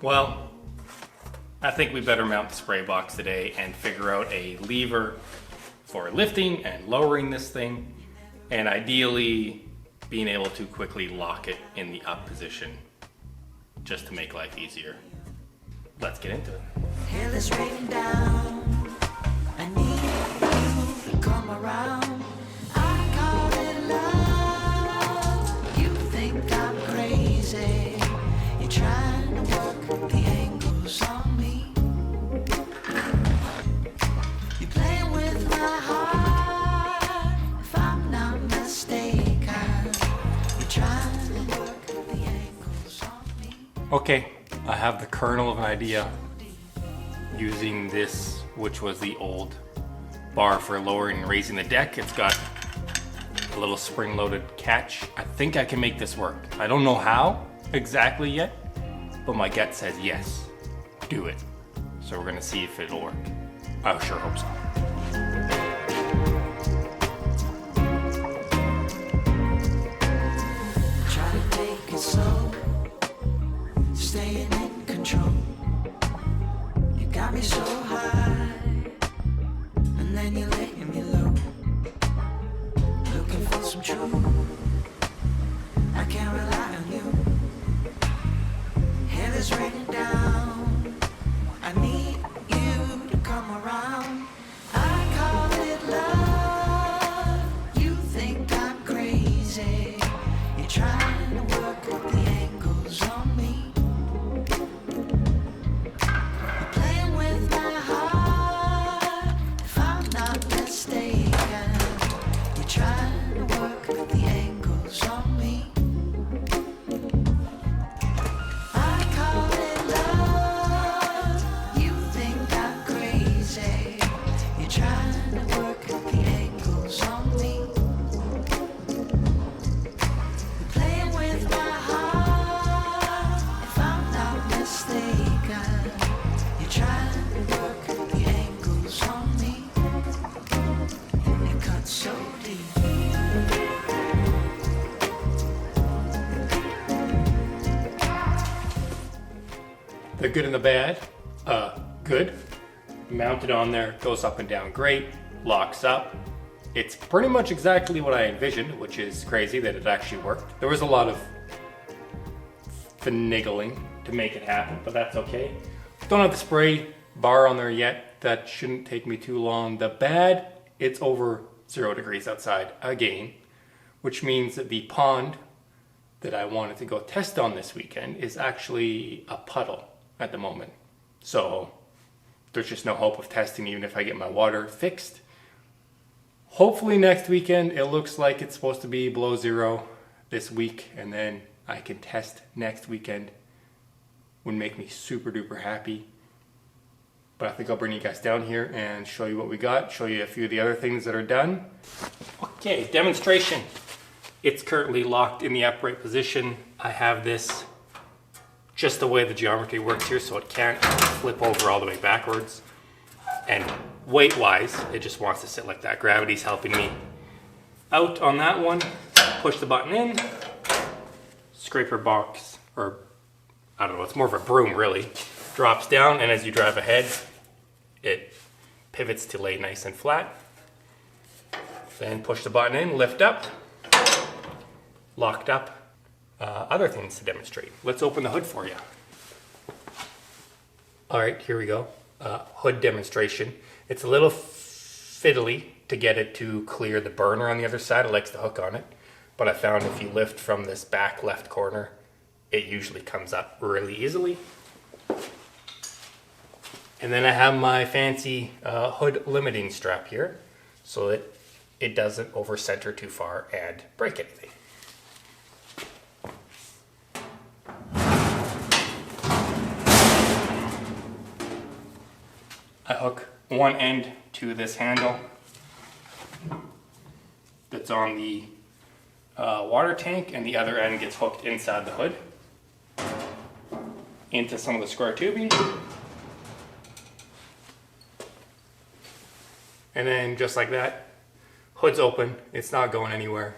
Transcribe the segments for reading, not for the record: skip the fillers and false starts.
Well, I think we better mount the spray box today and figure out a lever for lifting and lowering this thing, and ideally being able to quickly lock it in the up position just to make life easier. Let's get into it. Hell is raining down. I need you to come around. I call it love. You think I'm crazy. You're trying to work the angles on me. You're playing with my heart. If I'm not mistaken, you're trying to work the angles on me. Okay, I have the kernel of an idea using this, which was the old bar for lowering and raising the deck. It's got a little spring-loaded catch. I think I can make this work. I don't know how exactly yet, but my gut says yes, do it. So we're gonna see if it'll work. I sure hope so. Try to take it slow, staying in control. You got me so high, and then you're letting me low. Looking for some truth, I can't rely on you. Hell is raining down, I need you to come around. I call it love, you think I'm crazy. You're trying to work the angles on me. You're playing with my heart, if I'm not mistaken. You're trying to work the angles on me. I call it love, you think I'm crazy. You're trying to work the angles on me. You're playing with my heart, if I'm not mistaken. You're trying to work the angles on me. It cuts so deep. The good and the bad. Good. Mounted on there, goes up and down great, locks up. It's pretty much exactly what I envisioned, which is crazy that it actually worked. There was a lot of finagling to make it happen, but that's okay. Don't have the spray bar on there yet. That shouldn't take me too long. The bad, it's over 0 degrees outside again, which means that the pond that I wanted to go test on this weekend is actually a puddle at the moment. So there's just no hope of testing even if I get my water fixed. Hopefully next weekend, it looks like it's supposed to be below 0 this week, and then I can test next weekend. Would make me super duper happy. But I think I'll bring you guys down here and show you what we got, show you a few of the other things that are done. Okay, demonstration. It's currently locked in the upright position. I have this just the way the geometry works here, so it can't flip over all the way backwards. And weight-wise, it just wants to sit like that. Gravity's helping me out on that one. Push the button in. Scraper box, or I don't know, it's more of a broom really. Drops down, and as you drive ahead, it pivots to lay nice and flat. Then push the button in, lift up, locked up. Other things to demonstrate. Let's open the hood for you. All right, here we go. Hood demonstration. It's a little fiddly to get it to clear the burner on the other side. It likes to hook on it. But I found if you lift from this back left corner, it usually comes up really easily. And then I have my fancy hood limiting strap here so that it doesn't over center too far and break anything. I hook one end to this handle that's on the water tank, and the other end gets hooked inside the hood into some of the square tubing. And then just like that, hood's open, it's not going anywhere.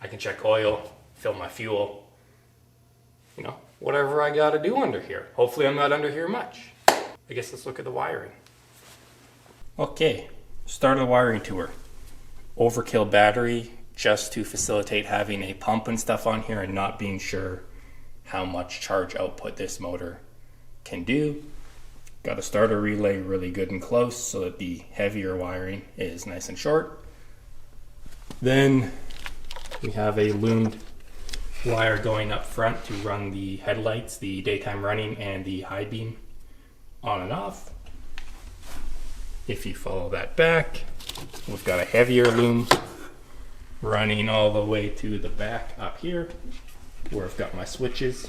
I can check oil, fill my fuel, you know, whatever I gotta do under here. Hopefully I'm not under here much. I guess let's look at the wiring. Okay, start of the wiring tour. Overkill battery just to facilitate having a pump and stuff on here and not being sure how much charge output this motor can do. Got a starter relay really good and close so that the heavier wiring is nice and short. Then we have a loomed wire going up front to run the headlights, the daytime running and the high beam on and off. If you follow that back, we've got a heavier loom running all the way to the back up here where I've got my switches,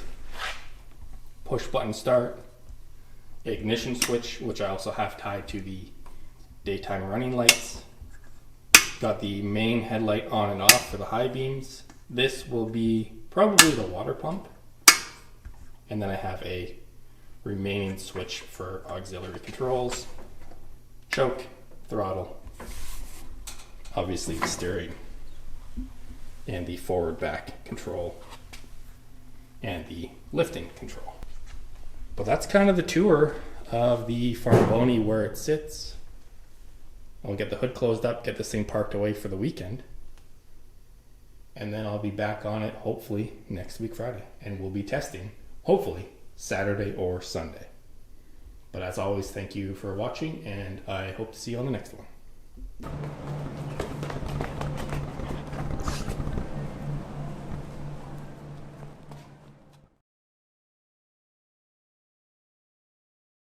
push button start, ignition switch, which I also have tied to the daytime running lights. Got the main headlight on and off for the high beams. This will be probably the water pump. And then I have a remaining switch for auxiliary controls, choke, throttle, obviously the steering, and the forward back control, and the lifting control. But that's kind of the tour of the Zamboni where it sits. I'll get the hood closed up, get this thing parked away for the weekend, and then I'll be back on it hopefully next week Friday, and we'll be testing hopefully Saturday or Sunday. But as always, thank you for watching, and I hope to see you on the next one.